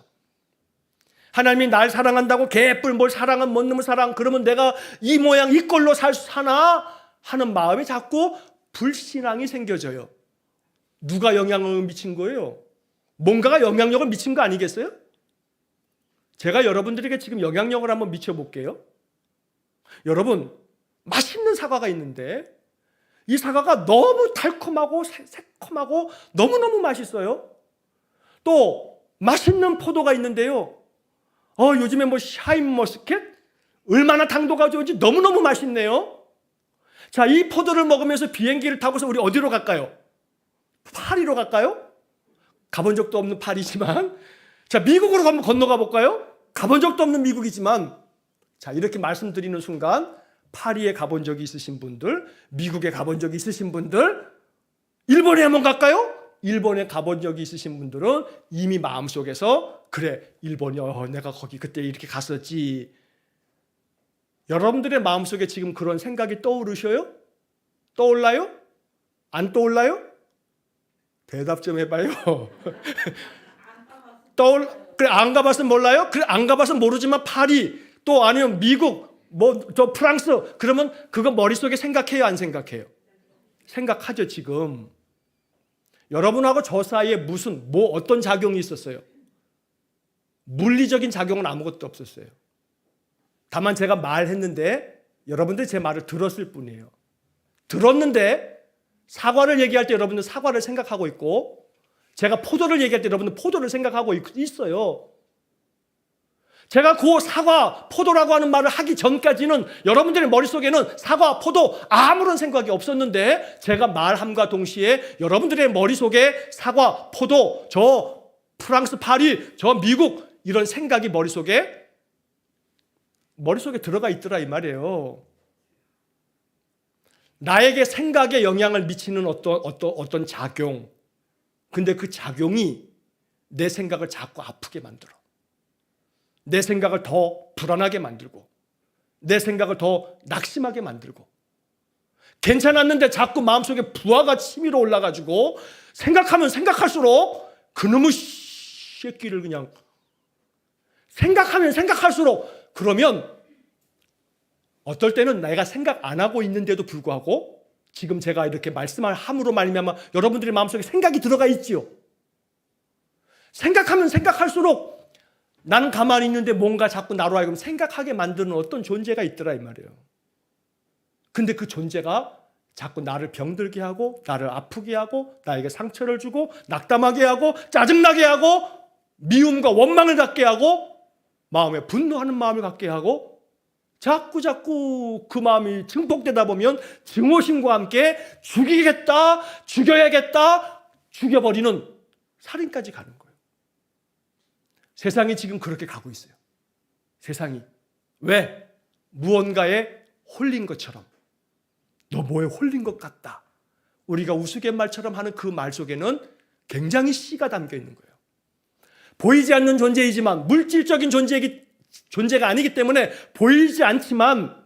하나님이 날 사랑한다고 개뿔 뭘 사랑은 뭔 놈의 사랑, 그러면 내가 이 모양 이 꼴로 사나 하는 마음이 자꾸 불신앙이 생겨져요. 누가 영향을 미친 거예요? 뭔가가 영향력을 미친 거 아니겠어요? 제가 여러분들에게 지금 영향력을 한번 미쳐볼게요. 여러분, 맛있는 사과가 있는데 이 사과가 너무 달콤하고 새콤하고 너무너무 맛있어요. 또 맛있는 포도가 있는데요. 요즘에 뭐 샤인머스켓? 얼마나 당도가 좋은지 너무너무 맛있네요. 자, 이 포도를 먹으면서 비행기를 타고서 우리 어디로 갈까요? 파리로 갈까요? 가본 적도 없는 파리지만, 자, 미국으로 한번 건너가 볼까요? 가본 적도 없는 미국이지만, 자, 이렇게 말씀드리는 순간 파리에 가본 적이 있으신 분들, 미국에 가본 적이 있으신 분들, 일본에 한번 갈까요? 일본에 가본 적이 있으신 분들은 이미 마음속에서 그래, 일본이요, 내가 거기 그때 이렇게 갔었지. 여러분들의 마음속에 지금 그런 생각이 떠오르셔요? 떠올라요? 안 떠올라요? 대답 좀 해봐요. 그래, 안 가봤으면 몰라요? 그래, 안 가봤으면 모르지만 파리, 또 아니면 미국, 저 프랑스, 그러면 그거 머릿속에 생각해요, 안 생각해요? 생각하죠, 지금. 여러분하고 저 사이에 어떤 작용이 있었어요? 물리적인 작용은 아무것도 없었어요. 다만 제가 말했는데 여러분들이 제 말을 들었을 뿐이에요. 들었는데 사과를 얘기할 때 여러분들 사과를 생각하고 있고, 제가 포도를 얘기할 때 여러분들 포도를 생각하고 있어요. 제가 그 사과, 포도라고 하는 말을 하기 전까지는 여러분들의 머릿속에는 사과, 포도 아무런 생각이 없었는데 제가 말함과 동시에 여러분들의 머릿속에 사과, 포도, 저 프랑스 파리, 저 미국 이런 생각이 머릿속에 들어가 있더라 이 말이에요. 나에게 생각에 영향을 미치는 어떤 작용. 근데 그 작용이 내 생각을 자꾸 아프게 만들어. 내 생각을 더 불안하게 만들고 내 생각을 더 낙심하게 만들고 괜찮았는데 자꾸 마음속에 부하가 치밀어 올라가지고 생각하면 생각할수록 그놈의 새끼를 그냥 생각하면 생각할수록 그러면 어떨 때는 내가 생각 안 하고 있는데도 불구하고 지금 제가 이렇게 말씀을 함으로 말미암아 여러분들의 마음속에 생각이 들어가 있지요. 생각하면 생각할수록 나는 가만히 있는데 뭔가 자꾸 나로 하여금 생각하게 만드는 어떤 존재가 있더라 이 말이에요. 근데 그 존재가 자꾸 나를 병들게 하고 나를 아프게 하고 나에게 상처를 주고 낙담하게 하고 짜증나게 하고 미움과 원망을 갖게 하고 마음에 분노하는 마음을 갖게 하고 자꾸 그 마음이 증폭되다 보면 증오심과 함께 죽이겠다, 죽여야겠다, 죽여버리는 살인까지 가는 거예요. 세상이 지금 그렇게 가고 있어요. 세상이. 왜? 무언가에 홀린 것처럼. 너 뭐에 홀린 것 같다. 우리가 우스갯말처럼 하는 그 말 속에는 굉장히 씨가 담겨 있는 거예요. 보이지 않는 존재이지만 물질적인 존재가 아니기 때문에 보이지 않지만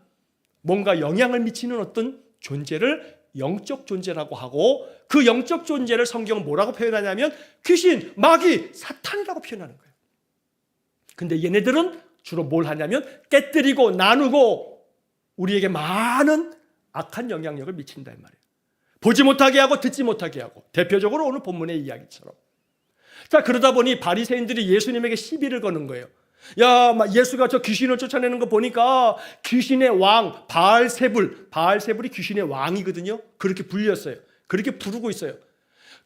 뭔가 영향을 미치는 어떤 존재를 영적 존재라고 하고 그 영적 존재를 성경은 뭐라고 표현하냐면 귀신, 마귀, 사탄이라고 표현하는 거예요. 근데 얘네들은 주로 뭘 하냐면 깨뜨리고 나누고 우리에게 많은 악한 영향력을 미친다 이 말이에요. 보지 못하게 하고 듣지 못하게 하고 대표적으로 오늘 본문의 이야기처럼. 자, 그러다 보니 바리새인들이 예수님에게 시비를 거는 거예요. 야, 예수가 저 귀신을 쫓아내는 거 보니까 귀신의 왕 바알세불이 귀신의 왕이거든요. 그렇게 불렸어요. 그렇게 부르고 있어요.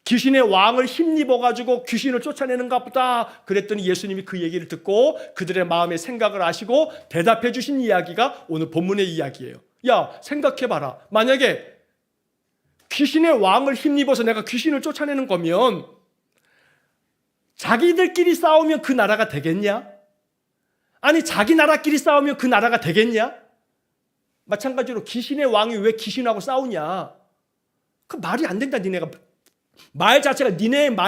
귀신의 왕을 힘입어가지고 귀신을 쫓아내는가 보다. 그랬더니 예수님이 그 얘기를 듣고 그들의 마음의 생각을 아시고 대답해 주신 이야기가 오늘 본문의 이야기예요. 야, 생각해봐라. 만약에 귀신의 왕을 힘입어서 내가 귀신을 쫓아내는 거면 자기들끼리 싸우면 그 나라가 되겠냐? 아니, 자기 나라끼리 싸우면 그 나라가 되겠냐? 마찬가지로 귀신의 왕이 왜 귀신하고 싸우냐? 그 말이 안 된다. 니네의 말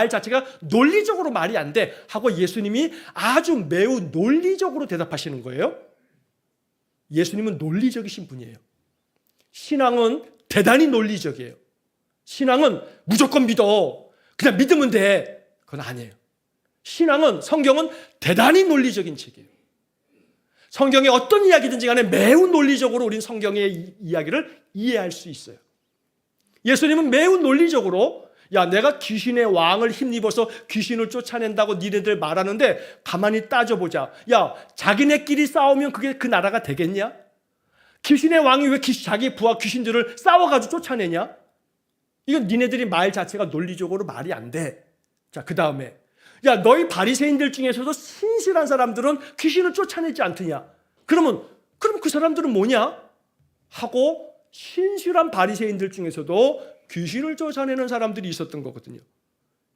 자체가 논리적으로 말이 안 돼 하고 예수님이 아주 매우 논리적으로 대답하시는 거예요. 예수님은 논리적이신 분이에요. 신앙은 대단히 논리적이에요. 신앙은 무조건 믿어. 그냥 믿으면 돼. 그건 아니에요. 신앙은, 성경은 대단히 논리적인 책이에요. 성경의 어떤 이야기든지 간에 매우 논리적으로 우린 성경의 이야기를 이해할 수 있어요. 예수님은 매우 논리적으로 야, 내가 귀신의 왕을 힘입어서 귀신을 쫓아낸다고 니네들 말하는데 가만히 따져보자. 야, 자기네끼리 싸우면 그게 그 나라가 되겠냐? 귀신의 왕이 왜 자기 부하 귀신들을 싸워가지고 쫓아내냐? 이건 니네들이 말 자체가 논리적으로 말이 안 돼. 자, 그 다음에 야, 너희 바리새인들 중에서도 신실한 사람들은 귀신을 쫓아내지 않더냐? 그럼 그 사람들은 뭐냐? 하고 신실한 바리새인들 중에서도 귀신을 쫓아내는 사람들이 있었던 거거든요.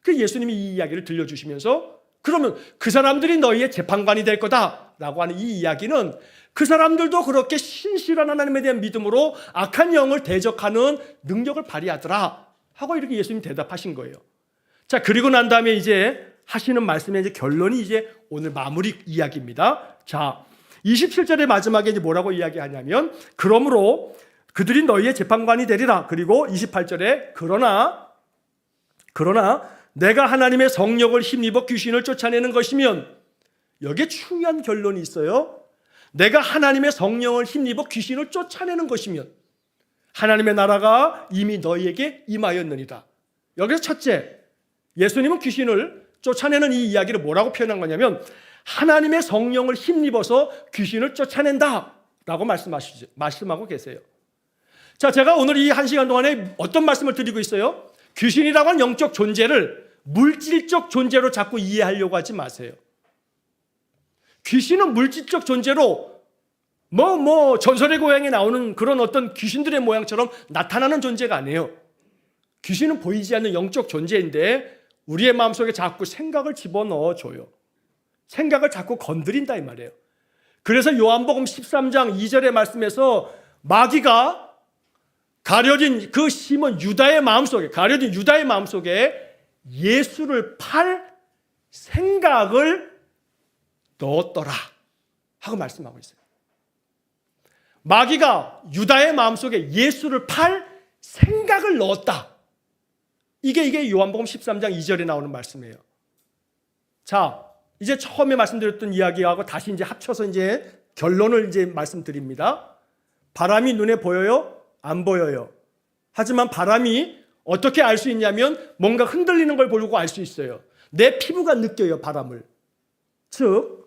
그 예수님이 이 이야기를 들려주시면서 그러면 그 사람들이 너희의 재판관이 될 거다라고 하는 이 이야기는 그 사람들도 그렇게 신실한 하나님에 대한 믿음으로 악한 영을 대적하는 능력을 발휘하더라 하고 이렇게 예수님이 대답하신 거예요. 자, 그리고 난 다음에 이제 하시는 말씀의 이제 결론이 이제 오늘 마무리 이야기입니다. 자, 27절의 마지막에 이제 뭐라고 이야기하냐면 그러므로 그들이 너희의 재판관이 되리라. 그리고 28절에 그러나 내가 하나님의 성령을 힘입어 귀신을 쫓아내는 것이면 여기에 중요한 결론이 있어요. 내가 하나님의 성령을 힘입어 귀신을 쫓아내는 것이면 하나님의 나라가 이미 너희에게 임하였느니라. 여기서 첫째, 예수님은 귀신을 쫓아내는 이 이야기를 뭐라고 표현한 거냐면 하나님의 성령을 힘입어서 귀신을 쫓아낸다 라고 말씀하고 계세요. 자, 제가 오늘 이 1시간 동안에 어떤 말씀을 드리고 있어요? 귀신이라고 하는 영적 존재를 물질적 존재로 자꾸 이해하려고 하지 마세요. 귀신은 물질적 존재로 전설의 고향에 나오는 그런 어떤 귀신들의 모양처럼 나타나는 존재가 아니에요. 귀신은 보이지 않는 영적 존재인데 우리의 마음속에 자꾸 생각을 집어넣어줘요. 생각을 자꾸 건드린다 이 말이에요. 그래서 요한복음 13장 2절의 말씀에서 마귀가 가려진 그 심은 유다의 마음속에, 가려진 유다의 마음속에 예수를 팔 생각을 넣었더라 하고 말씀하고 있어요. 마귀가 유다의 마음속에 예수를 팔 생각을 넣었다. 이게 요한복음 13장 2절에 나오는 말씀이에요. 자, 이제 처음에 말씀드렸던 이야기하고 다시 이제 합쳐서 이제 결론을 이제 말씀드립니다. 바람이 눈에 보여요? 안 보여요. 하지만 바람이 어떻게 알 수 있냐면 뭔가 흔들리는 걸 보고 알 수 있어요. 내 피부가 느껴요, 바람을. 즉,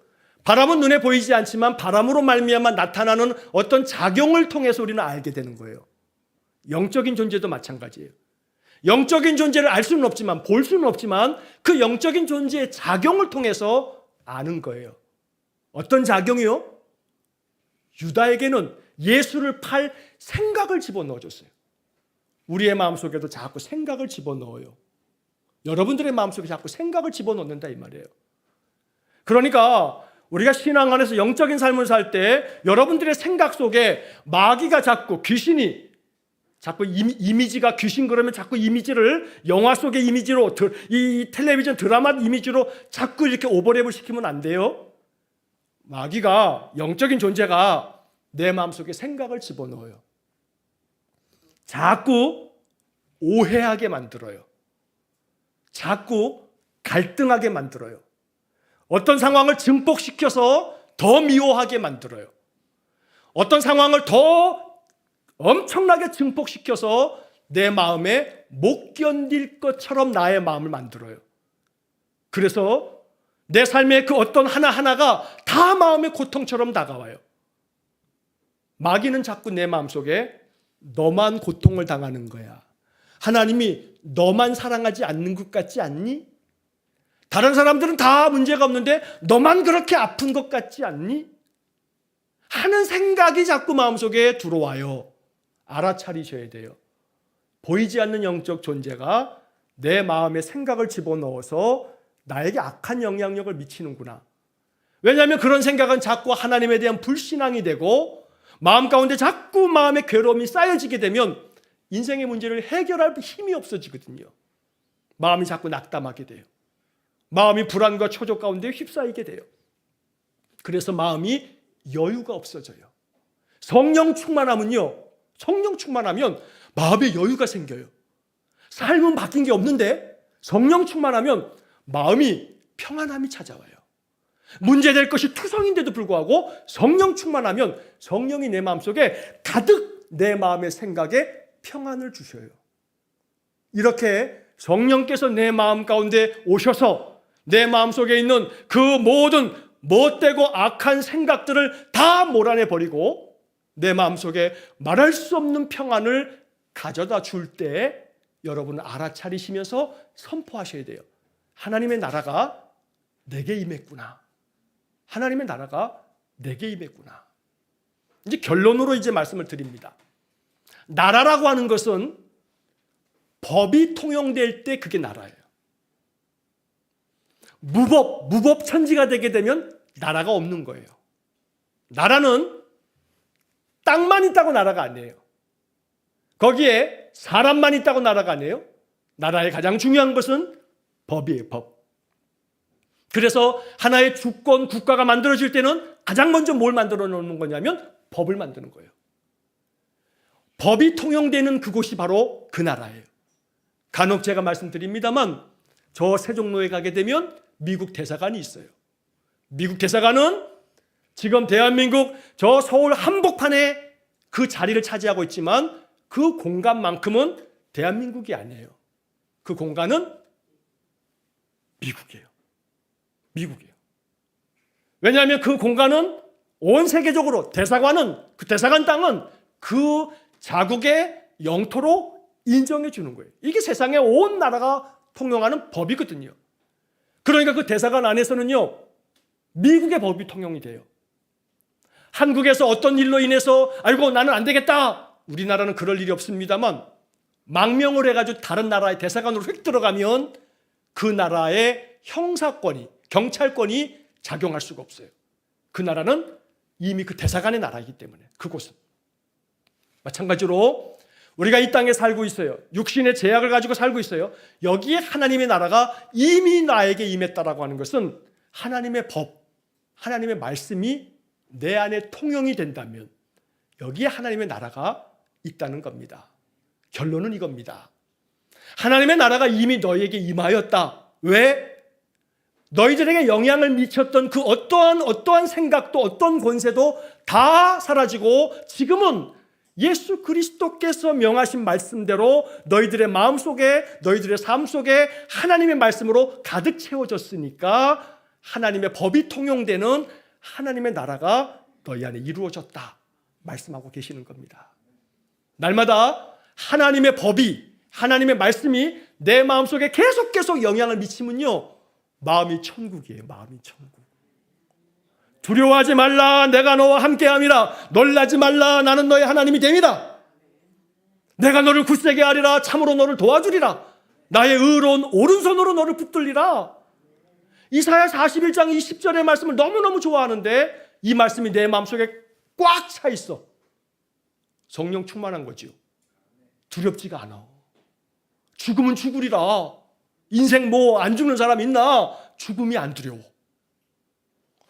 바람은 눈에 보이지 않지만 바람으로 말미암아 나타나는 어떤 작용을 통해서 우리는 알게 되는 거예요. 영적인 존재도 마찬가지예요. 영적인 존재를 알 수는 없지만, 볼 수는 없지만 그 영적인 존재의 작용을 통해서 아는 거예요. 어떤 작용이요? 유다에게는 예수를 팔 생각을 집어넣어줬어요. 우리의 마음속에도 자꾸 생각을 집어넣어요. 여러분들의 마음속에 자꾸 생각을 집어넣는다 이 말이에요. 그러니까 우리가 신앙 안에서 영적인 삶을 살 때 여러분들의 생각 속에 마귀가 자꾸, 귀신이 자꾸 이미지가 귀신 그러면 자꾸 이미지를 영화 속의 이미지로, 이 텔레비전 드라마 이미지로 자꾸 이렇게 오버랩을 시키면 안 돼요. 마귀가, 영적인 존재가 내 마음속에 생각을 집어넣어요. 자꾸 오해하게 만들어요. 자꾸 갈등하게 만들어요. 어떤 상황을 증폭시켜서 더 미워하게 만들어요. 어떤 상황을 더 엄청나게 증폭시켜서 내 마음에 못 견딜 것처럼 나의 마음을 만들어요. 그래서 내 삶의 그 어떤 하나하나가 다 마음의 고통처럼 다가와요. 마귀는 자꾸 내 마음속에 너만 고통을 당하는 거야. 하나님이 너만 사랑하지 않는 것 같지 않니? 다른 사람들은 다 문제가 없는데 너만 그렇게 아픈 것 같지 않니? 하는 생각이 자꾸 마음속에 들어와요. 알아차리셔야 돼요. 보이지 않는 영적 존재가 내 마음에 생각을 집어넣어서 나에게 악한 영향력을 미치는구나. 왜냐하면 그런 생각은 자꾸 하나님에 대한 불신앙이 되고 마음 가운데 자꾸 마음의 괴로움이 쌓여지게 되면 인생의 문제를 해결할 힘이 없어지거든요. 마음이 자꾸 낙담하게 돼요. 마음이 불안과 초조 가운데 휩싸이게 돼요. 그래서 마음이 여유가 없어져요. 성령 충만하면요, 성령 충만하면 마음에 여유가 생겨요. 삶은 바뀐 게 없는데 성령 충만하면 마음이 평안함이 찾아와요. 문제될 것이 투성인데도 불구하고 성령 충만하면 성령이 내 마음속에 가득 내 마음의 생각에 평안을 주셔요. 이렇게 성령께서 내 마음 가운데 오셔서 내 마음속에 있는 그 모든 못되고 악한 생각들을 다 몰아내 버리고 내 마음속에 말할 수 없는 평안을 가져다 줄 때 여러분은 알아차리시면서 선포하셔야 돼요. 하나님의 나라가 내게 임했구나. 하나님의 나라가 내게 임했구나. 이제 결론으로 이제 말씀을 드립니다. 나라라고 하는 것은 법이 통용될 때 그게 나라예요. 무법천지가 되게 되면 나라가 없는 거예요. 나라는 땅만 있다고 나라가 아니에요. 거기에 사람만 있다고 나라가 아니에요. 나라의 가장 중요한 것은 법이에요, 법. 그래서 하나의 주권, 국가가 만들어질 때는 가장 먼저 뭘 만들어 놓는 거냐면 법을 만드는 거예요. 법이 통용되는 그곳이 바로 그 나라예요. 간혹 제가 말씀드립니다만 저 세종로에 가게 되면 미국 대사관이 있어요. 미국 대사관은 지금 대한민국 저 서울 한복판에 그 자리를 차지하고 있지만 그 공간만큼은 대한민국이 아니에요. 그 공간은 미국이에요. 미국이에요. 왜냐하면 그 공간은 온 세계적으로 대사관은, 그 대사관 땅은 그 자국의 영토로 인정해 주는 거예요. 이게 세상의 온 나라가 통용하는 법이거든요. 그러니까 그 대사관 안에서는요, 미국의 법이 통용이 돼요. 한국에서 어떤 일로 인해서 아이고 나는 안 되겠다. 우리나라는 그럴 일이 없습니다만 망명을 해가지고 다른 나라의 대사관으로 휙 들어가면 그 나라의 형사권이, 경찰권이 작용할 수가 없어요. 그 나라는 이미 그 대사관의 나라이기 때문에 그곳은. 마찬가지로 우리가 이 땅에 살고 있어요. 육신의 제약을 가지고 살고 있어요. 여기에 하나님의 나라가 이미 나에게 임했다라고 하는 것은 하나님의 법, 하나님의 말씀이 내 안에 통용이 된다면 여기에 하나님의 나라가 있다는 겁니다. 결론은 이겁니다. 하나님의 나라가 이미 너희에게 임하였다. 왜? 너희들에게 영향을 미쳤던 그 어떠한 생각도 어떤 권세도 다 사라지고 지금은 예수 그리스도께서 명하신 말씀대로 너희들의 마음속에 너희들의 삶 속에 하나님의 말씀으로 가득 채워졌으니까 하나님의 법이 통용되는 하나님의 나라가 너희 안에 이루어졌다 말씀하고 계시는 겁니다. 날마다 하나님의 법이, 하나님의 말씀이 내 마음속에 계속 영향을 미치면요, 마음이 천국이에요. 마음이 천국. 두려워하지 말라, 내가 너와 함께함이라. 놀라지 말라, 나는 너의 하나님이 됨이라. 내가 너를 굳세게 하리라. 참으로 너를 도와주리라. 나의 의로운 오른손으로 너를 붙들리라. 이사야 41장 20절의 말씀을 너무너무 좋아하는데 이 말씀이 내 마음속에 꽉 차 있어. 성령 충만한 거지요. 두렵지가 않아. 죽으면 죽으리라. 인생 뭐 안 죽는 사람 있나? 죽음이 안 두려워.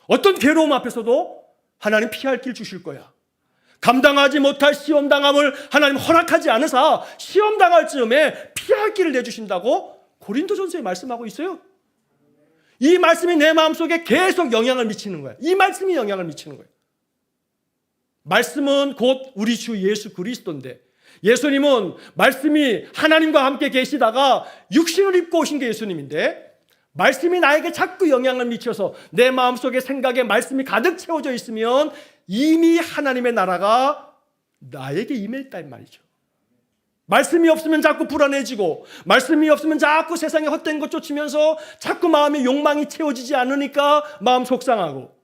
어떤 괴로움 앞에서도 하나님 피할 길 주실 거야. 감당하지 못할 시험당함을 하나님 허락하지 않으사 시험당할 즈음에 피할 길을 내주신다고 고린도전서에 말씀하고 있어요. 이 말씀이 내 마음속에 계속 영향을 미치는 거야. 이 말씀이 영향을 미치는 거야. 말씀은 곧 우리 주 예수 그리스도인데 예수님은 말씀이 하나님과 함께 계시다가 육신을 입고 오신 게 예수님인데 말씀이 나에게 자꾸 영향을 미쳐서 내 마음속에 생각에 말씀이 가득 채워져 있으면 이미 하나님의 나라가 나에게 임했단 말이죠. 말씀이 없으면 자꾸 불안해지고 말씀이 없으면 자꾸 세상에 헛된 것 쫓으면서 자꾸 마음의 욕망이 채워지지 않으니까 마음 속상하고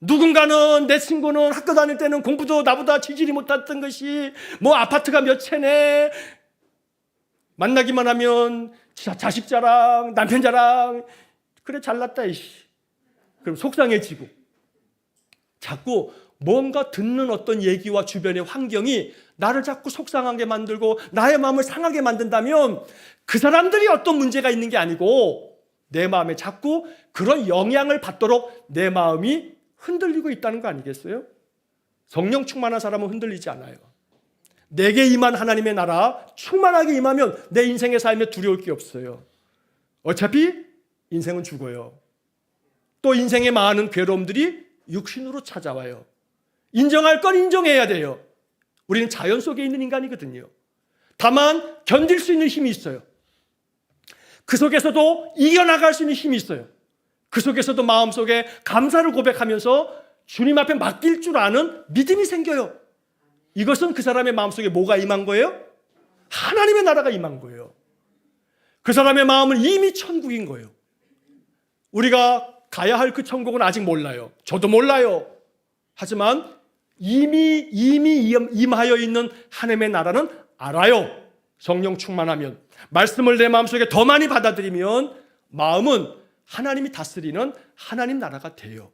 누군가는 내 친구는 학교 다닐 때는 공부도 나보다 지질이 못했던 것이 뭐 아파트가 몇 채네 만나기만 하면 자식 자랑, 남편 자랑, 그래 잘났다 이씨. 그럼 속상해지고 자꾸 뭔가 듣는 어떤 얘기와 주변의 환경이 나를 자꾸 속상하게 만들고 나의 마음을 상하게 만든다면 그 사람들이 어떤 문제가 있는 게 아니고 내 마음에 자꾸 그런 영향을 받도록 내 마음이 흔들리고 있다는 거 아니겠어요? 성령 충만한 사람은 흔들리지 않아요. 내게 임한 하나님의 나라 충만하게 임하면 내 인생의 삶에 두려울 게 없어요. 어차피 인생은 죽어요. 또 인생의 많은 괴로움들이 육신으로 찾아와요. 인정할 건 인정해야 돼요. 우리는 자연 속에 있는 인간이거든요. 다만 견딜 수 있는 힘이 있어요. 그 속에서도 이겨나갈 수 있는 힘이 있어요. 그 속에서도 마음속에 감사를 고백하면서 주님 앞에 맡길 줄 아는 믿음이 생겨요. 이것은 그 사람의 마음속에 뭐가 임한 거예요? 하나님의 나라가 임한 거예요. 그 사람의 마음은 이미 천국인 거예요. 우리가 가야 할 그 천국은 아직 몰라요. 저도 몰라요. 하지만 이미 임하여 있는 하나님의 나라는 알아요. 성령 충만하면 말씀을 내 마음속에 더 많이 받아들이면 마음은 하나님이 다스리는 하나님 나라가 돼요.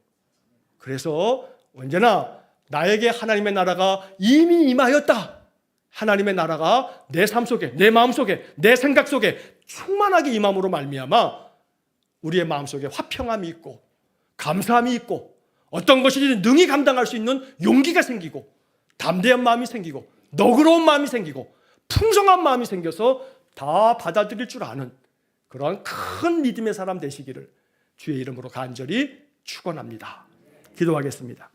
그래서 언제나 나에게 하나님의 나라가 이미 임하였다. 하나님의 나라가 내 삶 속에, 내 마음 속에, 내 생각 속에 충만하게 임함으로 말미암아 우리의 마음 속에 화평함이 있고 감사함이 있고 어떤 것이든 능히 감당할 수 있는 용기가 생기고 담대한 마음이 생기고 너그러운 마음이 생기고 풍성한 마음이 생겨서 다 받아들일 줄 아는 그러한 큰 믿음의 사람 되시기를 주의 이름으로 간절히 축원합니다. 기도하겠습니다.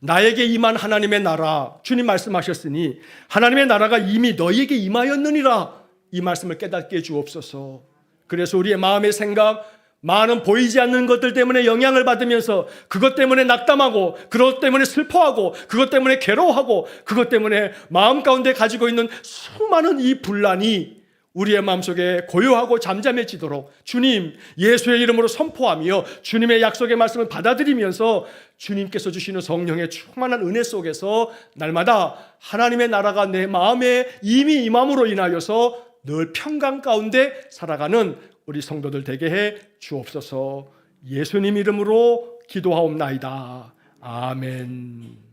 나에게 임한 하나님의 나라, 주님 말씀하셨으니 하나님의 나라가 이미 너희에게 임하였느니라 이 말씀을 깨닫게 해 주옵소서. 그래서 우리의 마음의 생각, 많은 보이지 않는 것들 때문에 영향을 받으면서 그것 때문에 낙담하고 그것 때문에 슬퍼하고 그것 때문에 괴로워하고 그것 때문에 마음 가운데 가지고 있는 수많은 이 분란이 우리의 마음속에 고요하고 잠잠해지도록 주님 예수의 이름으로 선포하며 주님의 약속의 말씀을 받아들이면서 주님께서 주시는 성령의 충만한 은혜 속에서 날마다 하나님의 나라가 내 마음에 이미 임함으로 인하여서 늘 평강 가운데 살아가는 우리 성도들 되게 해 주옵소서. 예수님 이름으로 기도하옵나이다. 아멘.